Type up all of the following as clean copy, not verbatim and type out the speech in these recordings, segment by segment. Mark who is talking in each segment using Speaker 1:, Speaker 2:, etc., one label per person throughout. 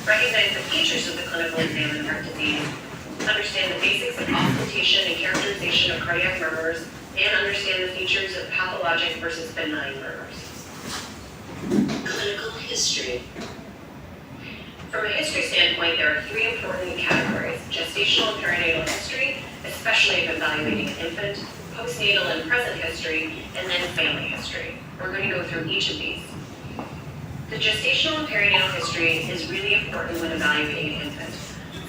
Speaker 1: recognize the features of the clinical exam in heart disease, understand the basics of auscultation and characterization of cardiac murmurs, and understand the features of pathologic versus benign murmurs.
Speaker 2: Clinical history.
Speaker 1: From a history standpoint, there are three important categories: gestational and perinatal history, especially if evaluating an infant, postnatal and present history, and then family history. We're going to go through each of these. The gestational and perinatal history is really important when evaluating an infant.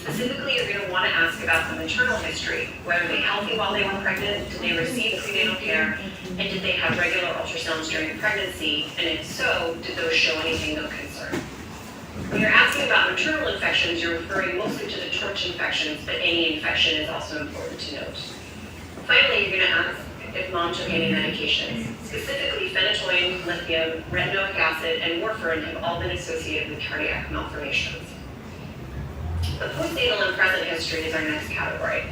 Speaker 1: Specifically, you're going to want to ask about the maternal history. Were they healthy while they were pregnant? Did they receive prenatal care? And did they have regular ultrasounds during pregnancy? And if so, did those show anything of concern? When you're asking about maternal infections, you're referring mostly to the torch infections, but any infection is also important to note. Finally, you're going to ask if mom took any medications. Specifically, phenytoin, lithium, retinoic acid, and warfarin have all been associated with cardiac malformations. The postnatal and present history is our next category.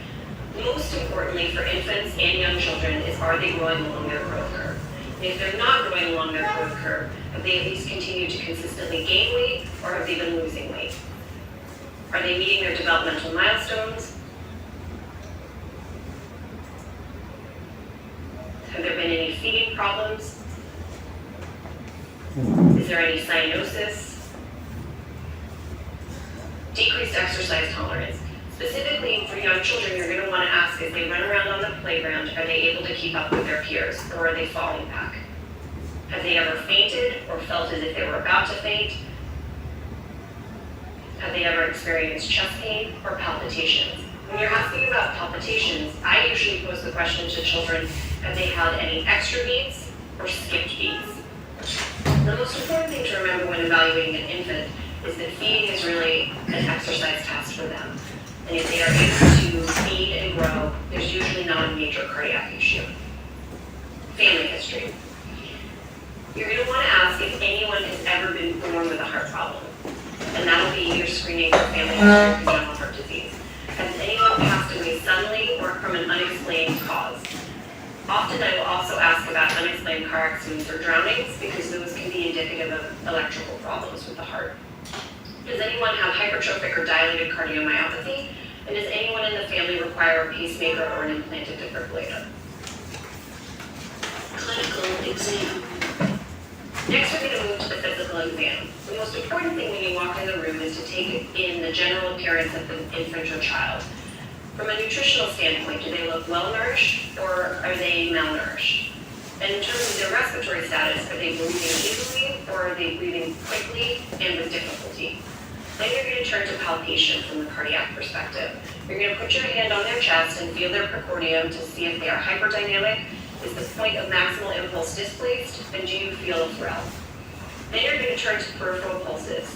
Speaker 1: Most importantly for infants and young children is, are they growing along their growth curve? And if they're not growing along their growth curve, have they at least continued to consistently gain weight, or have they been losing weight? Are they meeting their developmental milestones? Have there been any feeding problems? Is there any cyanosis? Decreased exercise tolerance. Specifically for young children, you're going to want to ask, as they run around on the playground, are they able to keep up with their peers, or are they falling back? Have they ever fainted or felt as if they were about to faint? Have they ever experienced chest pain or palpitations? When you're asking about palpitations, I usually pose the question to children, have they had any extra beats or skipped beats? The most important thing to remember when evaluating an infant is that feeding is really an exercise task for them. And if they are able to feed and grow, there's usually not a major cardiac issue. Family history. You're going to want to ask if anyone has ever been born with a heart problem. And that'll be your screening for family history of congenital heart disease. Has anyone passed away suddenly or from an unexplained cause? Often I will also ask about unexplained car accidents or drownings, because those can be indicative of electrical problems with the heart. Does anyone have hypertrophic or dilated cardiomyopathy? And does anyone in the family require a pacemaker or an implanted defibrillator?
Speaker 2: Clinical exam.
Speaker 1: Next, we're going to move to the physical exam. The most important thing when you walk in the room is to take in the general appearance of the infant or child. From a nutritional standpoint, do they look well-nourished or are they malnourished? And in terms of their respiratory status, are they breathing easily or are they breathing quickly and with difficulty? Then you're going to turn to palpation from the cardiac perspective. You're going to put your hand on their chest and feel their precordium to see if they are hyperdynamic. Is the point of maximal impulse displaced, and do you feel a thrill? Then you're going to turn to peripheral pulses.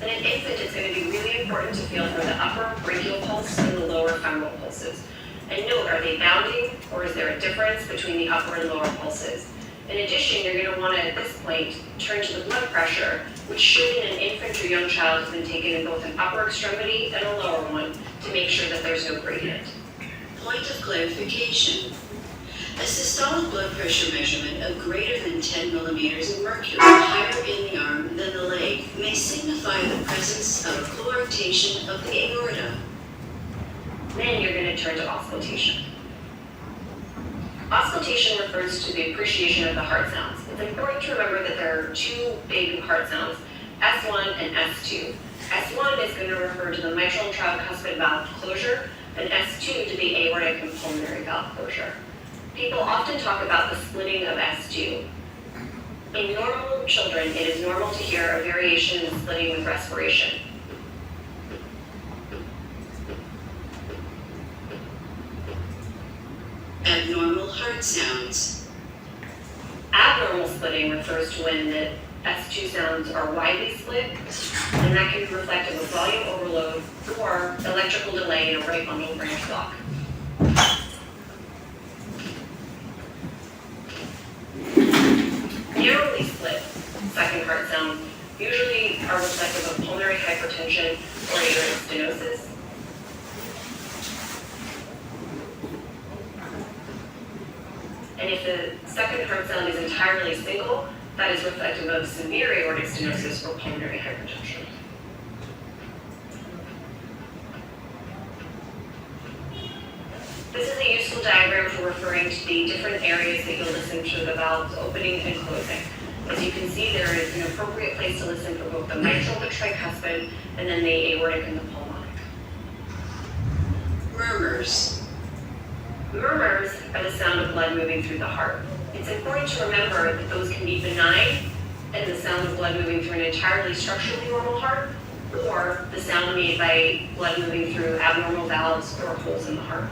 Speaker 1: In an infant, it's going to be really important to feel for the upper brachial pulse and the lower femoral pulses. And note, are they bounding, or is there a difference between the upper and lower pulses? In addition, you're going to want to, at this point, turn to the blood pressure, which should in an infant or young child have been taken in both an upper extremity and a lower one to make sure that there's no gradient.
Speaker 2: Point of clarification. A systolic blood pressure measurement of greater than 10 millimeters of mercury higher in the arm than the leg may signify the presence of a coarctation of the aorta.
Speaker 1: Then you're going to turn to auscultation. Auscultation refers to the appreciation of the heart sounds. It's important to remember that there are two big heart sounds, S1 and S2. S1 is going to refer to the mitral and tricuspid valve closure, and S2 to the aortic and pulmonary valve closure. People often talk about the splitting of S2. In normal children, it is normal to hear a variation in splitting with respiration.
Speaker 2: Abnormal heart sounds.
Speaker 1: Abnormal splitting refers to when the S2 sounds are widely split, and that can be reflective of volume overload or electrical delay in a right bundle branch block. Narrowly split second heart sounds usually are reflective of pulmonary hypertension or aortic stenosis. And if the second heart sound is entirely single, that is reflective of severe aortic stenosis or pulmonary hypertension. referring to the different areas that you'll listen to the valves opening and closing. As you can see, there is an appropriate place to listen for both the mitral, the tricuspid, and then the aortic and the pulmonic.
Speaker 2: Murmurs.
Speaker 1: Murmurs are the sound of blood moving through the heart. It's important to remember that those can be benign, and the sound of blood moving through an entirely structurally normal heart, or the sound made by blood moving through abnormal valves or holes in the heart.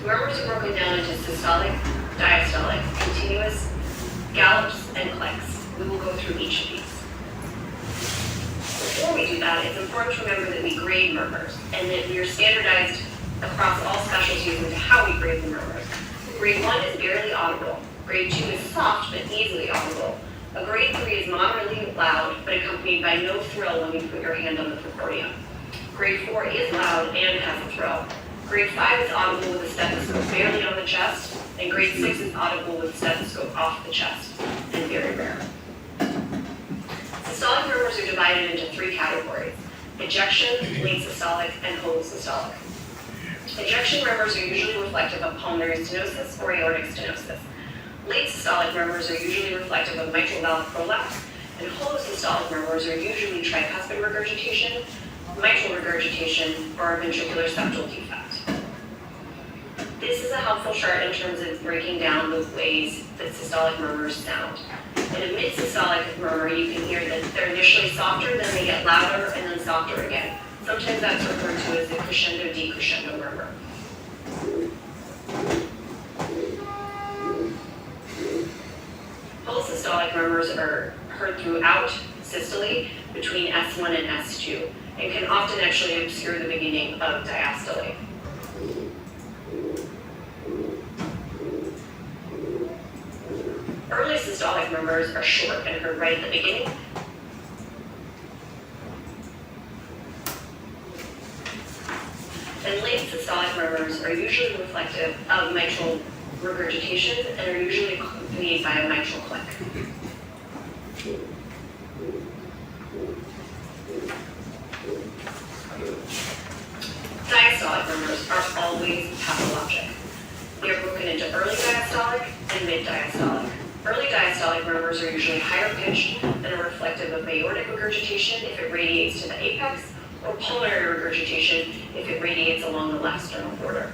Speaker 1: Murmurs are broken down into systolic, diastolic, continuous, gallops, and clicks. We will go through each of these. Before we do that, it's important to remember that we grade murmurs, and that we are standardized across all specialties into how we grade the murmurs. Grade 1 is barely audible. Grade 2 is soft but easily audible. A grade 3 is moderately loud but accompanied by no thrill when you put your hand on the precordium. Grade 4 is loud and has a thrill. Grade 5 is audible with a stethoscope barely on the chest, and grade 6 is audible with stethoscope off the chest, and very rare. Systolic murmurs are divided into 3 categories: ejection, late systolic, and whole systolic. Ejection murmurs are usually reflective of pulmonary stenosis or aortic stenosis. Late systolic murmurs are usually reflective of mitral valve prolapse, and whole systolic murmurs are usually tricuspid regurgitation, mitral regurgitation, or a ventricular septal defect. This is a helpful chart in terms of breaking down the ways that systolic murmurs sound. In a mid-systolic murmur, you can hear that they're initially softer, then they get louder, and then softer again. Sometimes that's referred to as the crescendo-decrescendo murmur. Whole systolic murmurs are heard throughout systole between S1 and S2, and can often actually obscure the beginning of diastole. Early systolic murmurs are short and heard right at the beginning. And late systolic murmurs are usually reflective of mitral regurgitation and are usually accompanied by a mitral click. Diastolic murmurs are always pathologic. They are broken into early diastolic and mid-diastolic. Early diastolic murmurs are usually higher pitched and are reflective of aortic regurgitation if it radiates to the apex, or pulmonary regurgitation if it radiates along the left sternal border.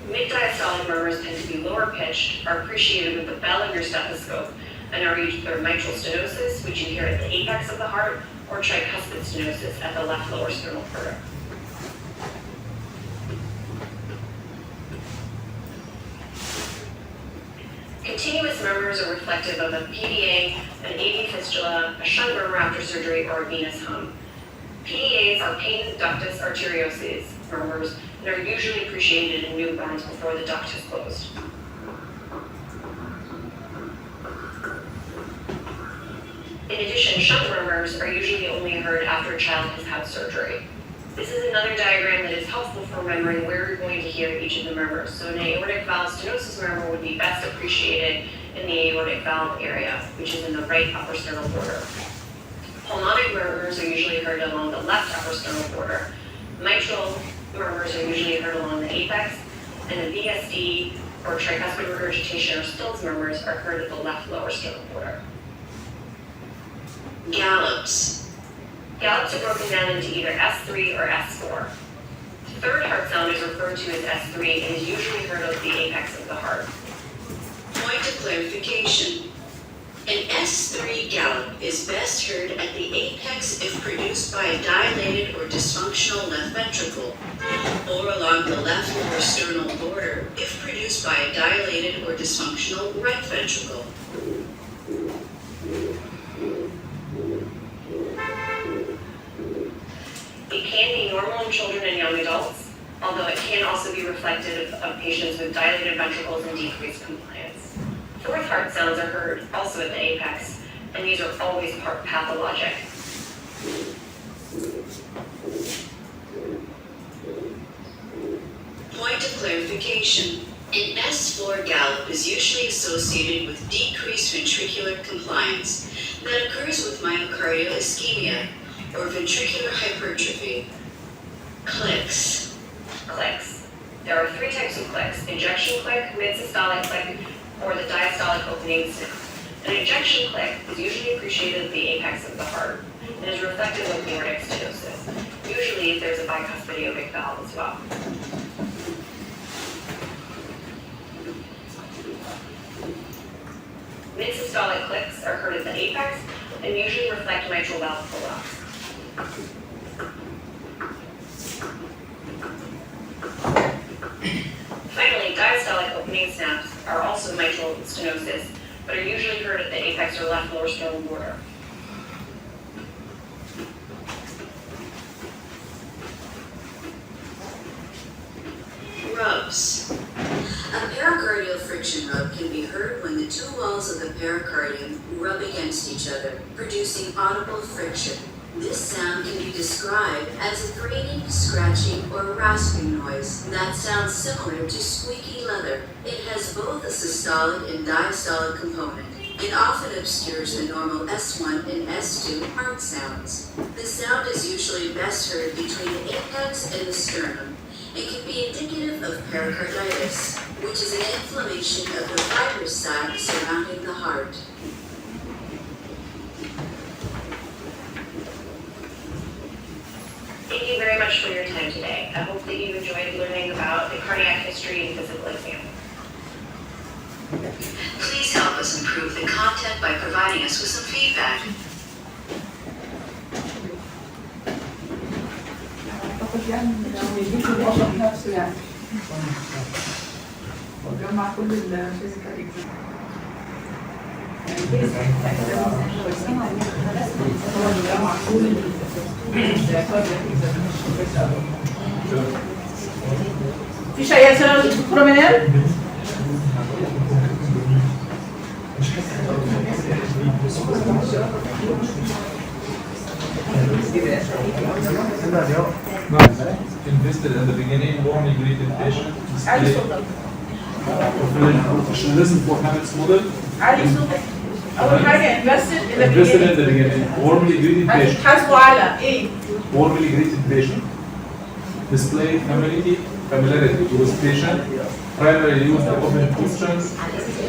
Speaker 1: Mid-diastolic murmurs tend to be lower pitched, are appreciated with the bell of your stethoscope, and are either mitral stenosis, which you hear at the apex of the heart, or tricuspid stenosis at the left lower sternal border. Continuous murmurs are reflective of a PDA, an AV fistula, a shunt murmur after surgery, or a venous hum. PDAs are patent ductus arteriosus murmurs and are usually appreciated in newborns before the duct is closed. In addition, shunt murmurs are usually only heard after a child has had surgery. This is another diagram that is helpful for remembering where you're going to hear each of the murmurs. So an aortic valve stenosis murmur would be best appreciated in the aortic valve area, which is in the right upper sternal border. Pulmonic murmurs are usually heard along the left upper sternal border. Mitral murmurs are usually heard along the apex, and the VSD, or tricuspid regurgitation, or Stills murmurs are heard at the left lower sternal border.
Speaker 2: Gallops.
Speaker 1: Gallops are broken down into either S3 or S4. Third heart sound is referred to as S3 and is usually heard at the apex of the heart.
Speaker 2: Point of clarification. An S3 gallop is best heard at the apex if produced by a dilated or dysfunctional left ventricle, or along the left lower sternal border if produced by a dilated or dysfunctional right ventricle.
Speaker 1: It can be normal in children and young adults, although it can also be reflective of patients with dilated ventricles and decreased compliance. Fourth heart sounds are heard also at the apex, and these are always pathologic.
Speaker 2: Point of clarification. An S4 gallop is usually associated with decreased ventricular compliance that occurs with myocardial ischemia, or ventricular hypertrophy. Clicks.
Speaker 1: Clicks. There are three types of clicks: injection click, mid-systolic click, or the diastolic opening snap. An injection click is usually appreciated at the apex of the heart and is reflective of aortic stenosis. Usually there's a bicuspid aortic valve as well. Mid-systolic clicks are heard at the apex and usually reflect mitral valve collapse. Finally, diastolic opening snaps are also mitral stenosis, but are usually heard at the apex or left lower sternal border.
Speaker 2: Rubs. A pericardial friction rub can be heard when the two walls of the pericardium rub against each other, producing audible friction. This sound can be described as a grating, scratching, or rasping noise that sounds similar to squeaky leather. It has both a systolic and diastolic component. It often obscures the normal S1 and S2 heart sounds. The sound is usually best heard between the apex and the sternum. It can be indicative of pericarditis, which is an inflammation of the fibrous sac surrounding the heart.
Speaker 1: Thank you very much for your time today. I hope that you enjoyed learning about the cardiac history and physical exam.
Speaker 2: Please help us improve the content by providing us with some feedback.
Speaker 3: وجمع كل الفيزيكال اكزام هو اللي جمع كل في شيء يا سلام الدكتوره منال؟
Speaker 4: Invested in the beginning, warmly greeted patient.
Speaker 3: علي صوتك
Speaker 4: Professionalism for Hammett's model.
Speaker 3: علي صوتك اول حاجه
Speaker 4: Invested in the beginning, warmly greeted patient.
Speaker 3: هتحاسبوا على ايه؟
Speaker 4: Warmly greeted patient. Display familiarity with patient. Primarily use the open questions.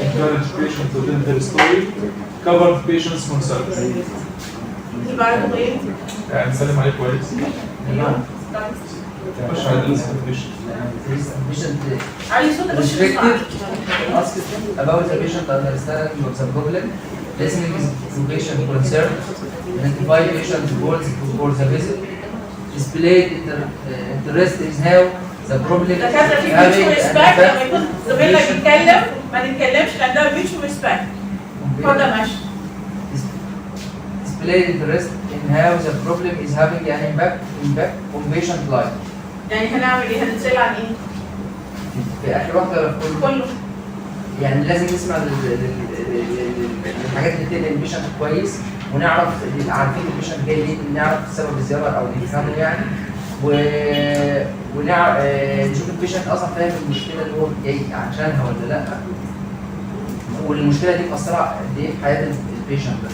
Speaker 4: Encourage patient to tell their story. Covered patient's concerns.
Speaker 3: اللي بعده ايه؟
Speaker 4: يعني نسلم عليه كويس. مش عايزين patient.
Speaker 3: علي صوتك مش
Speaker 5: Restricted, ask about the patient understanding of the problem, listening to patient concern, identify patient goals for the visit, display interest in how the problem is
Speaker 3: دكاتره في
Speaker 5: having
Speaker 3: بيتشو
Speaker 5: an
Speaker 3: ريسبكت لما
Speaker 5: effect
Speaker 3: يكون زميلك بيتكلم ما تتكلمش لان ده بيتشو ريسبكت اتفضل ماشي
Speaker 5: display interest in how the problem is having an impact on patient life.
Speaker 3: يعني هنعمل ايه؟ هنتسال عن ايه؟
Speaker 5: في آخر واحدة في
Speaker 3: كله
Speaker 5: يعني لازم نسمع الحاجات اللي بتقلق البيشنت كويس ونعرف عارفين البيشنت جاي ليه، نعرف سبب الزيارة أو نفهمه يعني نشوف البيشنت أصلا فاهم المشكلة اللي هو جاي عشانها ولا لأ، والمشكلة دي مأثرة قد إيه في حياة البيشنت ده.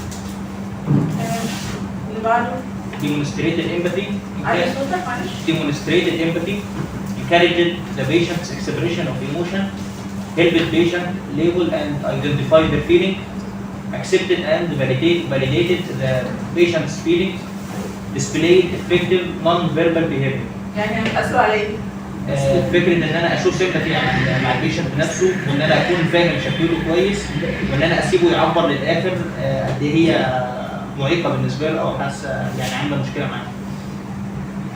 Speaker 3: اللي بعده
Speaker 6: Demonstrated empathy.
Speaker 3: علي صوتك معلش
Speaker 6: Demonstrated empathy. Encouraged the patient's expression of emotion. Helped patient label and identify their feeling. Accepted and validated the patient's feelings. Displayed effective non-verbal behavior.
Speaker 3: يعني هنتقاسوا على ايه؟
Speaker 6: فكرة ان انا اشوف سيمباتي مع البيشنت نفسه، وان انا اكون فاهم شكله كويس، وان انا اسيبه يعبر للاخر قد ايه هي معيقة بالنسبة له او حاسة يعني عاملة مشكلة معاه.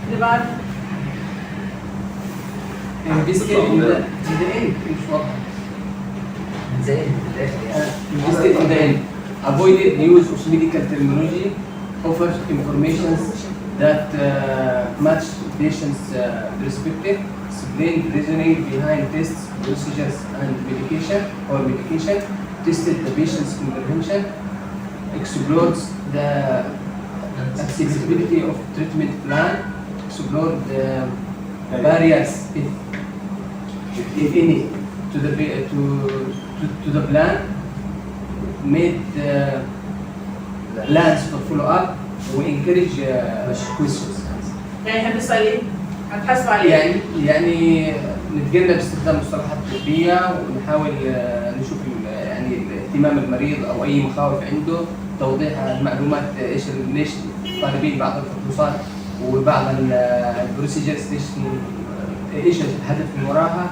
Speaker 3: اللي بعده
Speaker 5: Invested in the end مش واضح. زي في الآخر يعني.
Speaker 7: Invested in the end. Avoided use of medical terminology. Offers information that match patient's perspective. Explained reasoning behind tests, procedures, and medication. Tested the patient's comprehension. Explored the acceptability of treatment plan. Explored the barriers, if any, to the plan. Made plans for follow-up. وانكرج كويشنز.
Speaker 3: يعني هنسال ايه؟ هنحاسب عليه.
Speaker 7: يعني نتجنب استخدام مصطلحات طبيه ونحاول نشوف يعني اهتمام المريض او اي مخاوف عنده، توضيح المعلومات ليش طالبين بعض الفحوصات وبعض البروسيجرز ايش الهدف من وراها،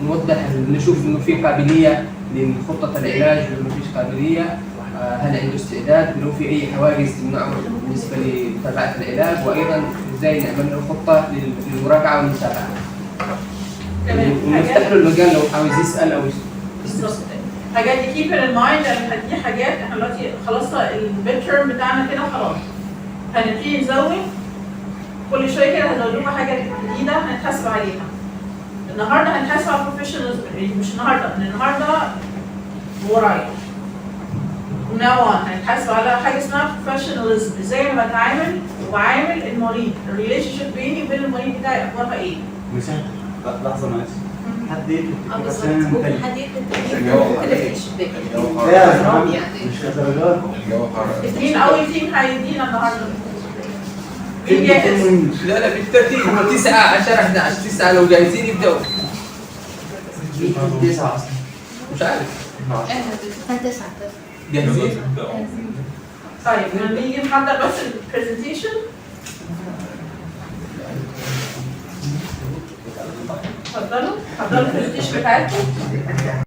Speaker 7: ونوضح نشوف انه في قابليه لخطه العلاج ولا ما فيش قابليه، هل عنده استعداد، لو في اي حواجز تمنعه بالنسبه لمتابعه العلاج، وايضا ازاي نعمل له خطه للمراجعه والمتابعه. ونفتح له المجال لو عاوز يسال او
Speaker 3: بالظبط. حاجات دي keep in mind، يعني دي حاجات احنا دلوقتي خلصنا الميد تيرم بتاعنا كده خلاص. هنبتدي نزود كل شويه كده، هنزود لكم حاجه جديده هنتحاسب عليها. النهارده هنحاسب على البروفيشنالز، مش النهارده ورايا. now on هنتحاسب على حاجه اسمها professionalism، ازاي انا بتعامل وبعامل المريض، الريليشن شيب بيني وبين المريض بتاعي اخبارها ايه؟
Speaker 8: مثال لحظه معلش حد يكتب
Speaker 9: بالظبط.
Speaker 8: عشان
Speaker 9: ممكن
Speaker 8: نتكلم.
Speaker 9: حد يكتب ممكن في الشباك.
Speaker 8: لا مش للدرجات.
Speaker 3: مين اول تيم هيدينا النهارده؟ مين جاهز؟
Speaker 7: لا بالترتيب هم 9 10 11 9 لو جاهزين يبداوا.
Speaker 5: 9 اصلا.
Speaker 7: مش عارف
Speaker 9: احنا 9
Speaker 7: جاهزين؟
Speaker 3: طيب لما نيجي نحضر بس البرزنتيشن. اتفضلوا البرزنتيشن بتاعتكم.